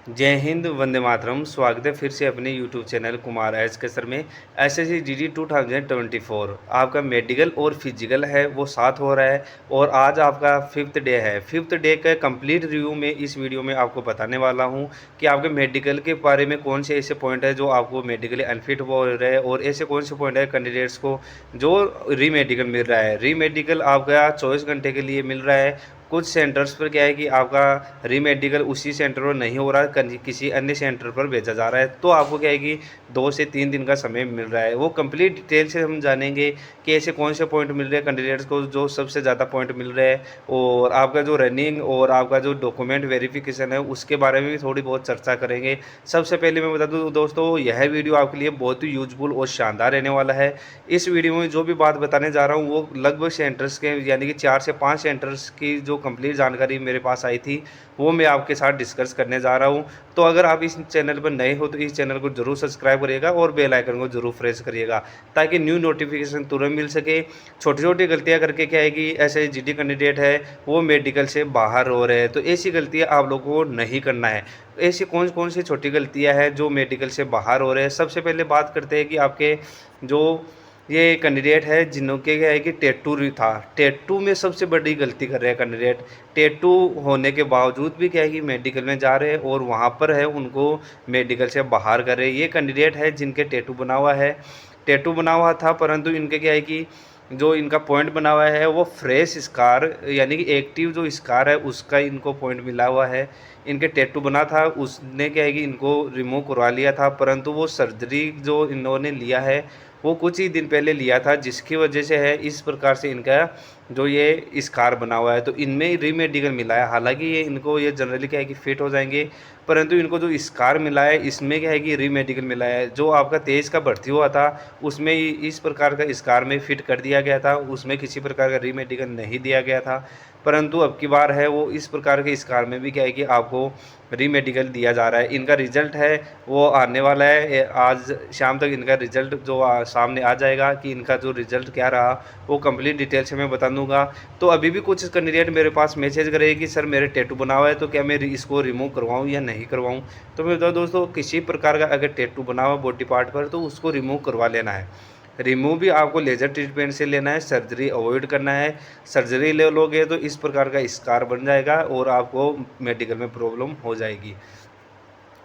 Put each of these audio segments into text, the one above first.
जय हिंद, वंदे मातरम। स्वागत है फिर से अपने यूट्यूब चैनल कुमार एज के सर में। एसएससी जीडी 2024 आपका मेडिकल और फिजिकल है वो साथ हो रहा है और आज आपका फिफ्थ डे है। फिफ्थ डे का कंप्लीट रिव्यू में इस वीडियो में आपको बताने वाला हूं कि आपके मेडिकल के बारे में कौन से ऐसे पॉइंट है जो आपको मेडिकली अनफिट हो रहे हैं और ऐसे कौन से पॉइंट है कैंडिडेट्स को जो रीमेडिकल मिल रहा है। रीमेडिकल आपका 24 घंटे के लिए मिल रहा है। कुछ सेंटर्स पर क्या है कि आपका रीमेडिकल उसी सेंटर पर नहीं हो रहा है, किसी अन्य सेंटर पर भेजा जा रहा है, तो आपको क्या है कि 2 से 3 दिन का समय मिल रहा है। वो कंप्लीट डिटेल से हम जानेंगे कि ऐसे कौन से पॉइंट मिल रहे हैं कैंडिडेट्स को जो सबसे ज़्यादा पॉइंट मिल रहे हैं, और आपका जो रनिंग और आपका जो डॉक्यूमेंट वेरिफिकेशन है उसके बारे में भी थोड़ी बहुत चर्चा करेंगे। सबसे पहले मैं बता दूँ दोस्तों, यह वीडियो आपके लिए बहुत ही यूजफुल और शानदार रहने वाला है। इस वीडियो में जो भी बात बताने जा रहा हूँ वो लगभग सेंटर्स के यानी कि 4 से 5 सेंटर्स की जो कंप्लीट जानकारी मेरे पास आई थी वो मैं आपके साथ डिस्कस करने जा रहा हूँ। तो अगर आप इस चैनल पर नए हो तो इस चैनल को जरूर सब्सक्राइब करिएगा और बेल आइकन को जरूर प्रेस करिएगा ताकि न्यू नोटिफिकेशन तुरंत मिल सके। छोटी छोटी गलतियाँ करके क्या है कि ऐसे जीडी कैंडिडेट है वो मेडिकल से बाहर हो रहे हैं, तो ऐसी गलतियाँ आप लोगों को नहीं करना है। ऐसी कौन कौन सी छोटी गलतियाँ हैं जो मेडिकल से बाहर हो रहे हैं। सबसे पहले बात करते हैं कि आपके जो ये कैंडिडेट है जिनके क्या है कि टेटू था, टेटू में सबसे बड़ी गलती कर रहे हैं कैंडिडेट। टेटू होने के बावजूद भी क्या है कि मेडिकल में जा रहे हैं और वहाँ पर है उनको मेडिकल से बाहर कर रहे हैं। ये कैंडिडेट है जिनके टेटू बना हुआ है, टेटू बना हुआ था, परंतु इनके क्या है कि जो इनका पॉइंट बना हुआ है वो फ्रेश स्कार यानी कि एक्टिव जो स्कार है उसका इनको पॉइंट मिला हुआ है। इनके टैटू बना था उसने क्या है कि इनको रिमूव करवा लिया था, परंतु वो सर्जरी जो इन्होंने लिया है वो कुछ ही दिन पहले लिया था, जिसकी वजह से है इस प्रकार से इनका जो ये स्कार बना हुआ है। तो इनमें रीमेडिकल मिला है, हालांकि ये इनको ये जनरली क्या है कि फिट हो जाएंगे, परंतु इनको जो स्कार मिला है इसमें क्या है कि रीमेडिकल मिला है। जो आपका 23 का भर्ती हुआ था उसमें इस प्रकार का स्कार में फिट कर दिया गया था, उसमें किसी प्रकार का रीमेडिकल नहीं दिया गया था। परंतु अब की बार है वो इस प्रकार के स्कार में भी क्या है कि आपको रीमेडिकल दिया जा रहा है। इनका रिजल्ट है वो आने वाला है, आज शाम तक इनका रिजल्ट जो सामने आ जाएगा कि इनका जो रिजल्ट क्या रहा वो कंप्लीट डिटेल से मैं बता दूंगा। तो अभी भी कुछ कैंडिडेट मेरे पास मैसेज करे कि सर मेरे टैटू बना हुआ है तो क्या मैं इसको रिमूव करवाऊँ या नहीं करवाऊँ। तो मैं बता दोस्तों, किसी प्रकार का अगर टैटू बना हुआ बॉडी पार्ट पर तो उसको रिमूव करवा लेना है। रिमूव भी आपको लेज़र ट्रीटमेंट से लेना है, सर्जरी अवॉइड करना है। सर्जरी ले लोगे तो इस प्रकार का स्कार बन जाएगा और आपको मेडिकल में प्रॉब्लम हो जाएगी।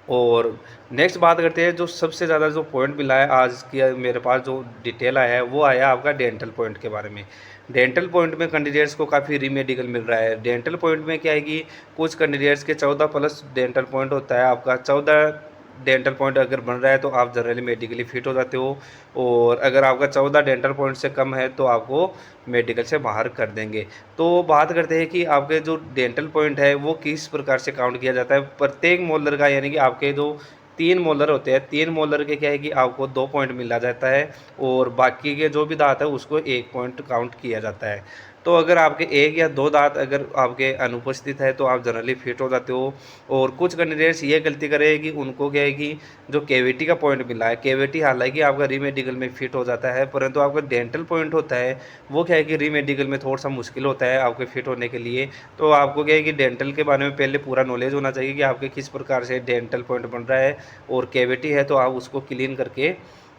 और नेक्स्ट बात करते हैं, जो सबसे ज़्यादा जो पॉइंट मिला है आज की मेरे पास जो डिटेल आया है वो आया आपका डेंटल पॉइंट के बारे में। डेंटल पॉइंट में कैंडिडेट्स को काफ़ी रीमेडिकल मिल रहा है। डेंटल पॉइंट में क्या है कि कुछ कैंडिडेट्स के 14 प्लस डेंटल पॉइंट होता है, आपका 14 डेंटल पॉइंट अगर बन रहा है तो आप जनरली मेडिकली फिट हो जाते हो, और अगर आपका 14 डेंटल पॉइंट से कम है तो आपको मेडिकल से बाहर कर देंगे। तो बात करते हैं कि आपके जो डेंटल पॉइंट है वो किस प्रकार से काउंट किया जाता है। प्रत्येक मोलर का यानी कि आपके जो 3 मोलर होते हैं, 3 मोलर के क्या है कि आपको 2 पॉइंट मिला जाता है और बाकी के जो भी दांत है उसको 1 पॉइंट काउंट किया जाता है। तो अगर आपके 1 या 2 दांत अगर आपके अनुपस्थित है तो आप जनरली फिट हो जाते हो। और कुछ कैंडिडेट्स ये गलती करे कि उनको क्या है कि जो कैविटी का पॉइंट मिला है, कैविटी हालांकि आपका रीमेडिकल में फिट हो जाता है, परंतु आपका डेंटल पॉइंट होता है वो क्या है कि रीमेडिकल में थोड़ा सा मुश्किल होता है आपके फिट होने के लिए। तो आपको क्या है कि डेंटल के बारे में पहले पूरा नॉलेज होना चाहिए कि आपके किस प्रकार से डेंटल पॉइंट बन रहा है, और कैविटी है तो आप उसको क्लीन करके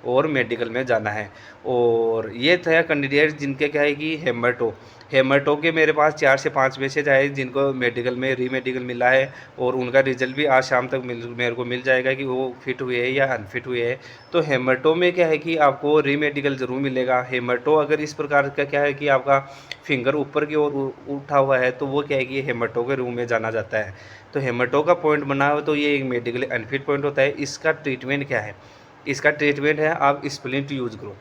और मेडिकल में जाना है। और ये था कैंडिडेट जिनके क्या है कि हेमरटो के मेरे पास 4 से 5 मैसेज आए जिनको मेडिकल में रीमेडिकल मिला है, और उनका रिजल्ट भी आज शाम तक मेरे को मिल जाएगा कि वो फिट हुए हैं या अनफिट हुए हैं। तो हेमरटो में क्या है कि आपको रीमेडिकल ज़रूर मिलेगा। हेमरटो अगर इस प्रकार का क्या है कि आपका फिंगर ऊपर की ओर उठा हुआ है तो वो क्या है कि हेमरटो के रूम में जाना जाता है। तो हेमरटो का पॉइंट बना हुआ तो ये एक मेडिकली अनफिट पॉइंट होता है। इसका ट्रीटमेंट क्या है, इसका ट्रीटमेंट है आप स्प्लिंट यूज़ करो।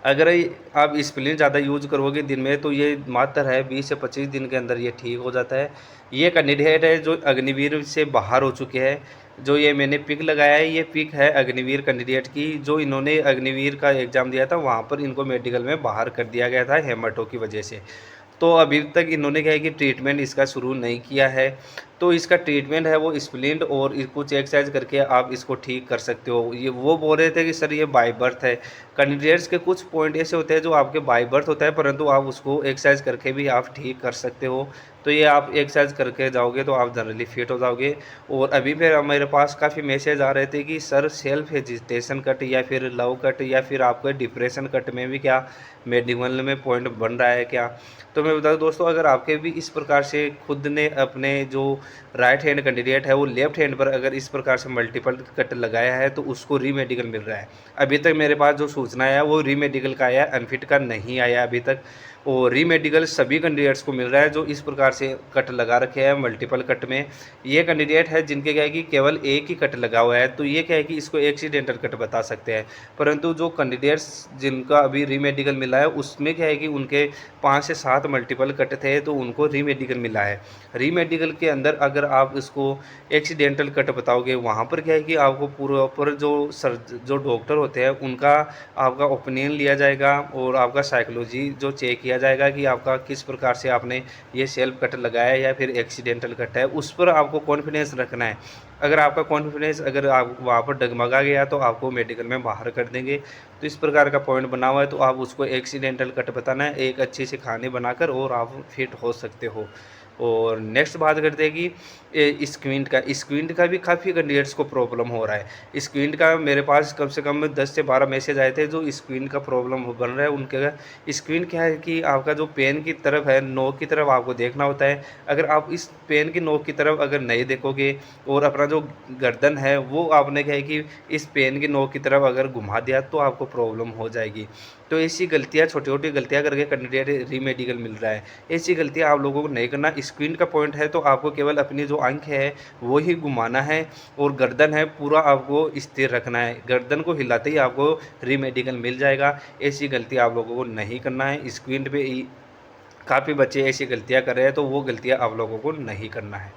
अगर आप स्प्लिन ज़्यादा यूज करोगे दिन में तो ये मात्र है 20 से 25 दिन के अंदर ये ठीक हो जाता है। ये कैंडिडेट है जो अग्निवीर से बाहर हो चुके हैं। जो ये मैंने पिक लगाया है ये पिक है अग्निवीर कैंडिडेट की, जो इन्होंने अग्निवीर का एग्ज़ाम दिया था वहाँ पर इनको मेडिकल में बाहर कर दिया गया था हेमटो की वजह से। तो अभी तक इन्होंने क्या है कि ट्रीटमेंट इसका शुरू नहीं किया है। तो इसका ट्रीटमेंट है वो स्प्लिंट और कुछ एक्सरसाइज करके आप इसको ठीक कर सकते हो। ये वो बोल रहे थे कि सर ये बाय बर्थ है। कैंडिडेट्स के कुछ पॉइंट ऐसे होते हैं जो आपके बाय बर्थ होता है, परंतु आप उसको एक्सरसाइज करके भी आप ठीक कर सकते हो। तो ये आप एक्सरसाइज करके जाओगे तो आप जनरली फिट हो जाओगे। और अभी फिर मेरे पास काफ़ी मैसेज आ रहे थे कि सर सेल्फ हेजिटेशन कट या फिर लव कट या फिर आपके डिप्रेशन कट में भी क्या मेडिकल में पॉइंट बन रहा है क्या। तो मैं बता दूं दोस्तों, अगर आपके भी इस प्रकार से खुद ने अपने जो राइट हैंड कैंडिडेट है वो लेफ्ट हैंड पर अगर इस प्रकार से मल्टीपल कट लगाया है तो उसको रीमेडिकल मिल रहा है। अभी तक मेरे पास जो सूचना आया वो रीमेडिकल का आया, अनफिट का नहीं आया अभी तक। और रीमेडिकल सभी कैंडिडेट्स को मिल रहा है जो इस प्रकार से कट लगा रखे हैं मल्टीपल कट में। ये कैंडिडेट है जिनके क्या है कि केवल एक ही कट लगा हुआ है, तो ये क्या है कि इसको एक्सीडेंटल कट बता सकते हैं। परंतु जो कैंडिडेट्स जिनका अभी रीमेडिकल मिला है उसमें क्या है कि उनके 5 से 7 मल्टीपल कट थे तो उनको रीमेडिकल मिला है। रीमेडिकल के अंदर अगर आप इसको एक्सीडेंटल कट बताओगे वहाँ पर क्या है कि आपको प्रॉपर जो डॉक्टर होते हैं उनका आपका ओपिनियन लिया जाएगा और आपका साइकोलॉजी जो चेक किया जाएगा कि आपका किस प्रकार से आपने ये सेल्फ कट लगाया है या फिर एक्सीडेंटल कट है, उस पर आपको कॉन्फिडेंस रखना है। अगर आपका कॉन्फिडेंस अगर आप वहाँ पर डगमगा गया तो आपको मेडिकल में बाहर कर देंगे। तो इस प्रकार का पॉइंट बना हुआ है, तो आप उसको एक्सीडेंटल कट बताना है एक अच्छी सी कहानी बनाकर और आप फिट हो सकते हो। और नेक्स्ट बात करते हैं कि स्क्विंट का भी काफ़ी कैंडिडेट्स को प्रॉब्लम हो रहा है। स्क्विंट का मेरे पास कम से कम 10 से 12 मैसेज आए थे जो स्क्विंट का प्रॉब्लम बन रहा है उनके। स्क्विंट क्या है कि आपका जो पेन की तरफ है, नोक की तरफ आपको देखना होता है। अगर आप इस पेन की नोक की तरफ अगर नहीं देखोगे और अपना जो गर्दन है वो आपने क्या है कि इस पेन की नोक की तरफ अगर घुमा दिया तो आपको प्रॉब्लम हो जाएगी। तो ऐसी गलतियाँ, छोटी छोटी गलतियाँ करके कैंडिडेट रीमेडिकल मिल रहा है। ऐसी गलतियाँ आप लोगों को नहीं करना। स्क्रीन का पॉइंट है तो आपको केवल अपनी जो आंख है वो ही घुमाना है और गर्दन है पूरा आपको स्थिर रखना है। गर्दन को हिलाते ही आपको रीमेडिकल मिल जाएगा। ऐसी गलती आप लोगों को नहीं करना है। स्क्रीन पे काफ़ी बच्चे ऐसी गलतियाँ कर रहे हैं तो वो गलतियाँ आप लोगों को नहीं करना है।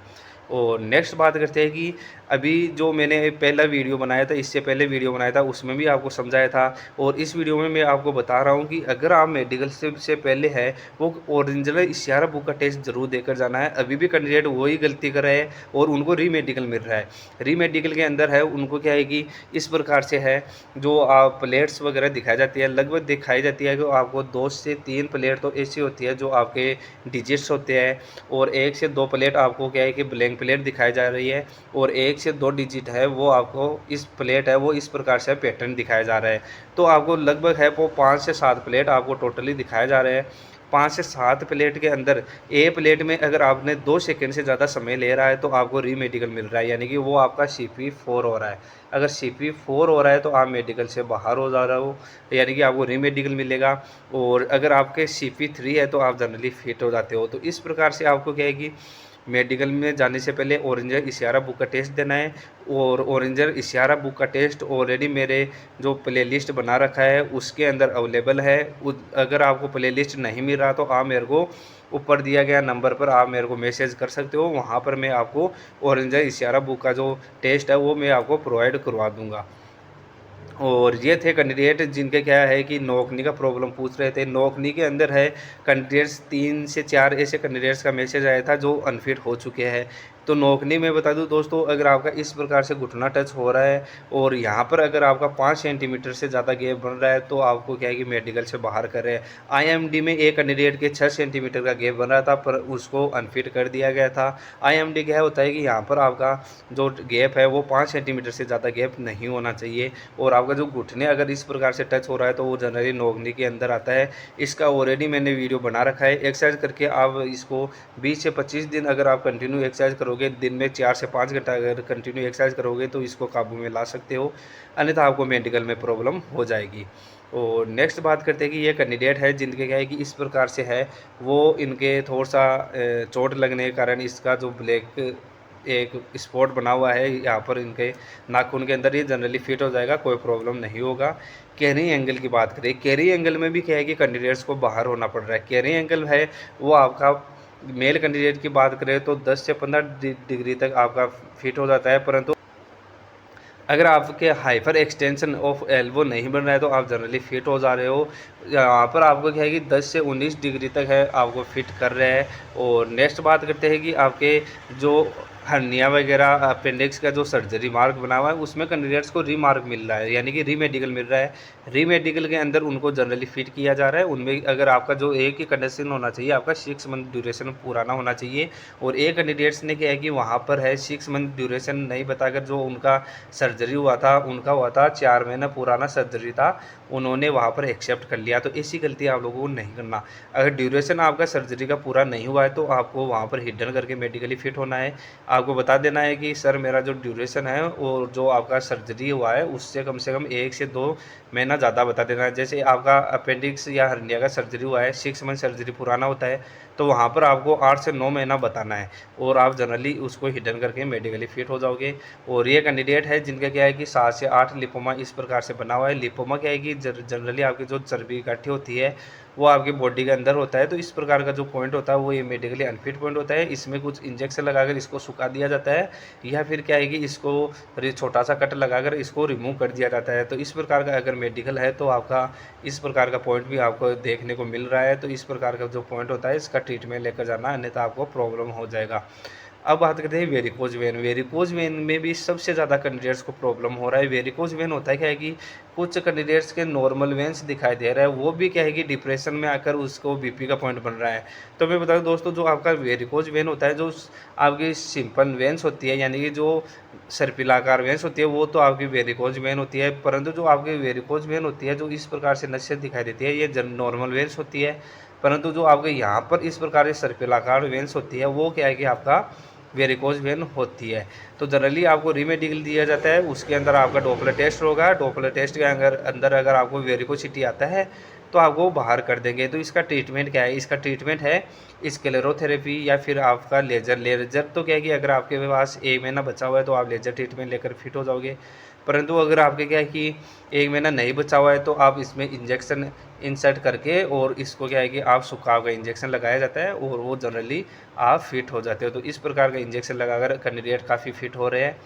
और नेक्स्ट बात करते हैं कि अभी जो मैंने पहला वीडियो बनाया था, इससे पहले वीडियो बनाया था उसमें भी आपको समझाया था और इस वीडियो में मैं आपको बता रहा हूँ कि अगर आप मेडिकल से पहले है वो ओरिजिनल इशारा बुक का टेस्ट जरूर देकर जाना है। अभी भी कैंडिडेट वही गलती कर रहे हैं और उनको रीमेडिकल मिल रहा है। रीमेडिकल के अंदर है उनको क्या है कि इस प्रकार से है जो आप प्लेट्स वगैरह दिखाई जाती है, लगभग दिखाई जाती है कि आपको 2 से 3 प्लेट तो ऐसी होती है जो आपके डिजिट्स होते हैं और 1 से 2 प्लेट आपको क्या है कि ब्लैंक प्लेट दिखाई जा रही है और 1 से 2 डिजिट है वो आपको इस प्लेट है वो इस प्रकार से पैटर्न दिखाया जा रहा है। तो आपको लगभग है वो 5 से 7 प्लेट आपको टोटली दिखाया जा रहे हैं। 5 से 7 प्लेट के अंदर ए प्लेट में अगर आपने 2 सेकंड से ज़्यादा समय ले रहा है तो आपको रीमेडिकल मिल रहा है, यानी कि वो आपका CP4 हो रहा है। अगर CP4 हो रहा है तो आप मेडिकल से बाहर हो जा रहे हो, यानी कि आपको रीमेडिकल मिलेगा। और अगर आपके CP3 है तो आप जनरली फिट हो जाते हो। तो इस प्रकार से आपको क्या है कि मेडिकल में जाने से पहले ओरेंजर इशारा बुक का टेस्ट देना है। और ओरेंजर इशारा बुक का टेस्ट ऑलरेडी मेरे जो प्लेलिस्ट बना रखा है उसके अंदर अवेलेबल है। अगर आपको प्लेलिस्ट नहीं मिल रहा तो आप मेरे को ऊपर दिया गया नंबर पर आप मेरे को मैसेज कर सकते हो, वहाँ पर मैं आपको ओरेंजर इशारा बुक का जो टेस्ट है वो मैं आपको प्रोवाइड करवा दूँगा। और ये थे कैंडिडेट जिनके क्या है कि नौकरी का प्रॉब्लम पूछ रहे थे। नौकरी के अंदर है कैंडिडेट्स 3 से 4 ऐसे कैंडिडेट्स का मैसेज आया था जो अनफिट हो चुके हैं। तो नौकरी में बता दूं दोस्तों, अगर आपका इस प्रकार से घुटना टच हो रहा है और यहाँ पर अगर आपका 5 सेंटीमीटर से ज़्यादा गैप बन रहा है तो आपको क्या है कि मेडिकल से बाहर कर रहे हैं। IMD में एक कैंडिडेट के 6 सेंटीमीटर का गैप बन रहा था पर उसको अनफिट कर दिया गया था। IMD क्या होता है कि यहाँ पर आपका जो गैप है वो 5 सेंटीमीटर से ज़्यादा गैप नहीं होना चाहिए और आपका जो घुटने अगर इस प्रकार से टच हो रहा है तो वो जनरली नौकरी के अंदर आता है। इसका ऑलरेडी मैंने वीडियो बना रखा है। एक्सरसाइज करके आप इसको 20 से 25 दिन अगर आप कंटिन्यू एक्सरसाइज करोगे, दिन में 4 से 5 घंटा अगर कंटिन्यू एक्सरसाइज करोगे तो इसको काबू में ला सकते हो, अन्यथा आपको मेडिकल में प्रॉब्लम हो जाएगी। और नेक्स्ट बात करते हैं कि ये कैंडिडेट है जिनके क्या है कि इस प्रकार से है वो इनके थोड़ा सा चोट लगने के कारण इसका जो ब्लैक एक स्पॉट बना हुआ है यहाँ पर इनके नाखून के अंदर, ये जनरली फिट हो जाएगा, कोई प्रॉब्लम नहीं होगा। कैरी एंगल की बात करें, कैरी एंगल में भी क्या है कि कैंडिडेट्स को बाहर होना पड़ रहा है। कैरी एंगल है वो आपका मेल कैंडिडेट की बात करें तो 10 से 15 डिग्री तक आपका फिट हो जाता है, परंतु अगर आपके हाइपर एक्सटेंशन ऑफ एल्बो नहीं बन रहा है तो आप जनरली फिट हो जा रहे हो। यहाँ पर आपको क्या है कि 10 से 19 डिग्री तक है आपको फिट कर रहे हैं। और नेक्स्ट बात करते हैं कि आपके जो हर्निया वगैरह अपेंडिक्स का जो सर्जरी मार्क बना हुआ है उसमें कैंडिडेट्स को रीमार्क मिल रहा है, यानी कि रीमेडिकल मिल रहा है। रीमेडिकल के अंदर उनको जनरली फिट किया जा रहा है। उनमें अगर आपका जो एक ही कंडीशन होना चाहिए, आपका 6 मंथ ड्यूरेशन पुराना होना चाहिए। और एक कैंडिडेट्स ने क्या है कि वहाँ पर है 6 मंथ ड्यूरेशन नहीं बताकर जो उनका सर्जरी हुआ था, उनका हुआ था 4 महीना पुराना सर्जरी था, उन्होंने वहाँ पर एक्सेप्ट कर लिया। तो ऐसी गलती आप लोगों को नहीं करना। अगर ड्यूरेशन आपका सर्जरी का पूरा नहीं हुआ है तो आपको वहाँ पर हिडन करके मेडिकली फिट होना है। आपको बता देना है कि सर मेरा जो ड्यूरेशन है और जो आपका सर्जरी हुआ है उससे कम से कम 1 से 2 महीना ज़्यादा बता देना है। जैसे आपका अपेंडिक्स या हर्निया का सर्जरी हुआ है, 6 मंथ सर्जरी पुराना होता है, तो वहाँ पर आपको 8 से 9 महीना बताना है और आप जनरली उसको हिडन करके मेडिकली फिट हो जाओगे। और ये कैंडिडेट है जिनका क्या है कि 7 से 8 लिपोमा इस प्रकार से बना हुआ है। लिपोमा क्या है कि जनरली आपकी जो चर्बी इकट्ठी होती है वो आपकी बॉडी के अंदर होता है, तो इस प्रकार का जो पॉइंट होता है वो ये मेडिकली अनफिट पॉइंट होता है। इसमें कुछ इंजेक्शन लगाकर इसको सुखा दिया जाता है या फिर क्या है कि इसको छोटा सा कट लगाकर इसको रिमूव कर दिया जाता है। तो इस प्रकार का अगर मेडिकल है तो आपका इस प्रकार का पॉइंट भी आपको देखने को मिल रहा है। तो इस प्रकार का जो पॉइंट होता है इसका ट्रीटमेंट लेकर जाना, अन्यथा आपको प्रॉब्लम हो जाएगा। अब बात करते हैं वेरिकोज वेन। वेरिकोज वेन में भी सबसे ज़्यादा कैंडिडेट्स को प्रॉब्लम हो रहा है। वेरिकोज वेन होता है क्या है कि कुछ कैंडिडेट्स के नॉर्मल वेन्स दिखाई दे रहा है, वो भी क्या है कि डिप्रेशन में आकर उसको बीपी का पॉइंट बन रहा है। तो मैं बता दूं दोस्तों, जो आपका वेरिकोज वेन होता है, जो आपकी सिंपल वेन्स होती है यानी कि जो सर्पिलाकार वेन्स होती है वो तो आपकी वेरिकोज वेन होती है, परंतु जो आपकी वेरिकोज वेन होती है जो इस प्रकार से नसें दिखाई देती है ये नॉर्मल वेन्स होती है। परंतु जो आपके यहाँ पर इस प्रकार से सर्पिलाकार वेन्स होती है वो क्या है कि आपका वेरिकोज वेन होती है। तो जनरली आपको रीमेडिकल दिया जाता है, उसके अंदर आपका डॉपलर टेस्ट होगा। डॉपलर टेस्ट के अंदर अगर आपको वेरिकोसिटी आता है तो आपको बाहर कर देंगे। तो इसका ट्रीटमेंट क्या है? इसका ट्रीटमेंट है स्क्लेरोथेरेपी या फिर आपका लेज़र। लेज़र तो क्या है कि अगर आपके पास 1 महीना बचा हुआ है तो आप लेज़र ट्रीटमेंट लेकर फिट हो जाओगे। परंतु अगर आपके क्या है कि 1 महीना नहीं बचा हुआ है तो आप इसमें इंजेक्शन इंसर्ट करके और इसको क्या है कि आप सुखाव का इंजेक्शन लगाया जाता है और वो जनरली आप फिट हो जाते हो। तो इस प्रकार का इंजेक्शन लगाकर कैंडिडेट काफ़ी फिट हो रहे हैं।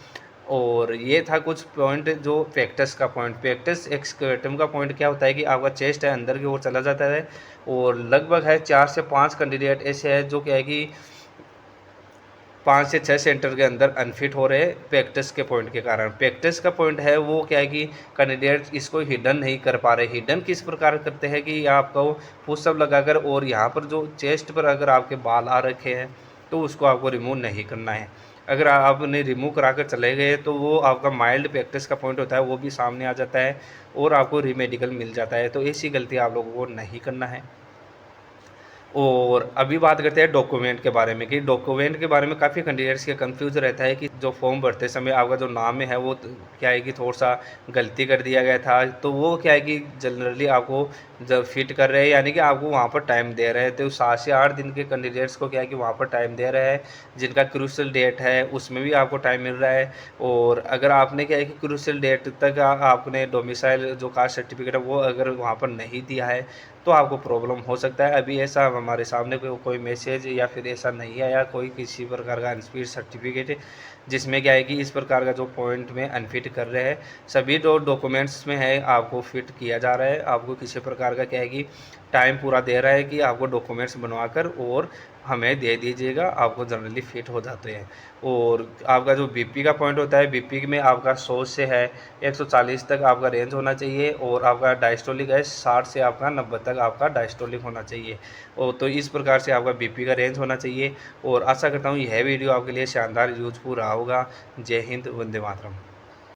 और ये था कुछ पॉइंट जो पेक्टस का पॉइंट। पेक्टस एक्सकर्टम का पॉइंट क्या होता है कि आपका चेस्ट है अंदर की ओर चला जाता है और लगभग है 4 से 5 कैंडिडेट ऐसे हैं जो क्या है कि 5 से 6 सेंटर के अंदर अनफिट हो रहे हैं पेक्टस के पॉइंट के कारण। पेक्टस का पॉइंट है वो क्या है कि कैंडिडेट इसको हिडन नहीं कर पा रहे। हिडन किस प्रकार करते हैं कि आपको पुशअप लगाकर और यहाँ पर जो चेस्ट पर अगर आपके बाल आ रखे हैं तो उसको आपको रिमूव नहीं करना है। अगर आपने रिमूव करा कर चले गए तो वो आपका माइल्ड पेक्टस का पॉइंट होता है वो भी सामने आ जाता है और आपको रीमेडिकल मिल जाता है। तो ऐसी गलती आप लोगों को नहीं करना है। और अभी बात करते हैं डॉक्यूमेंट के बारे में कि डॉक्यूमेंट के बारे में काफ़ी कैंडिडेट्स के कंफ्यूज रहता है कि जो फॉर्म भरते समय आपका जो नाम है वो क्या है कि थोड़ा सा गलती कर दिया गया था, तो वो क्या है कि जनरली आपको जब फिट कर रहे हैं यानी कि आपको वहाँ पर टाइम दे रहे हैं। तो 7 से 8 दिन के कैंडिडेट्स को क्या है कि वहाँ पर टाइम दे रहे हैं, जिनका क्रूशल डेट है उसमें भी आपको टाइम मिल रहा है। और अगर आपने क्या है कि क्रूशल डेट तक आपने डोमिसाइल जो कास्ट सर्टिफिकेट है वो अगर वहाँ पर नहीं दिया है तो आपको प्रॉब्लम हो सकता है। अभी ऐसा हमारे सामने कोई मैसेज या फिर ऐसा नहीं आया कोई किसी प्रकार का अनफिट सर्टिफिकेट जिसमें क्या है कि इस प्रकार का जो पॉइंट में अनफिट कर रहे हैं। सभी जो डॉक्यूमेंट्स में है आपको फिट किया जा रहा है। आपको किसी प्रकार का क्या है कि टाइम पूरा दे रहा है कि आपको डॉक्यूमेंट्स बनवाकर और हमें दे दीजिएगा, आपको जनरली फिट हो जाते हैं। और आपका जो बीपी का पॉइंट होता है, बीपी में आपका 100 से है 140 तक आपका रेंज होना चाहिए और आपका डायस्टोलिक है 60 से आपका 90 तक आपका डायस्टोलिक होना चाहिए। और तो इस प्रकार से आपका बीपी का रेंज होना चाहिए। और आशा करता हूँ यह वीडियो आपके लिए शानदार यूजफुल रहा होगा। जय हिंद, वंदे मातरम।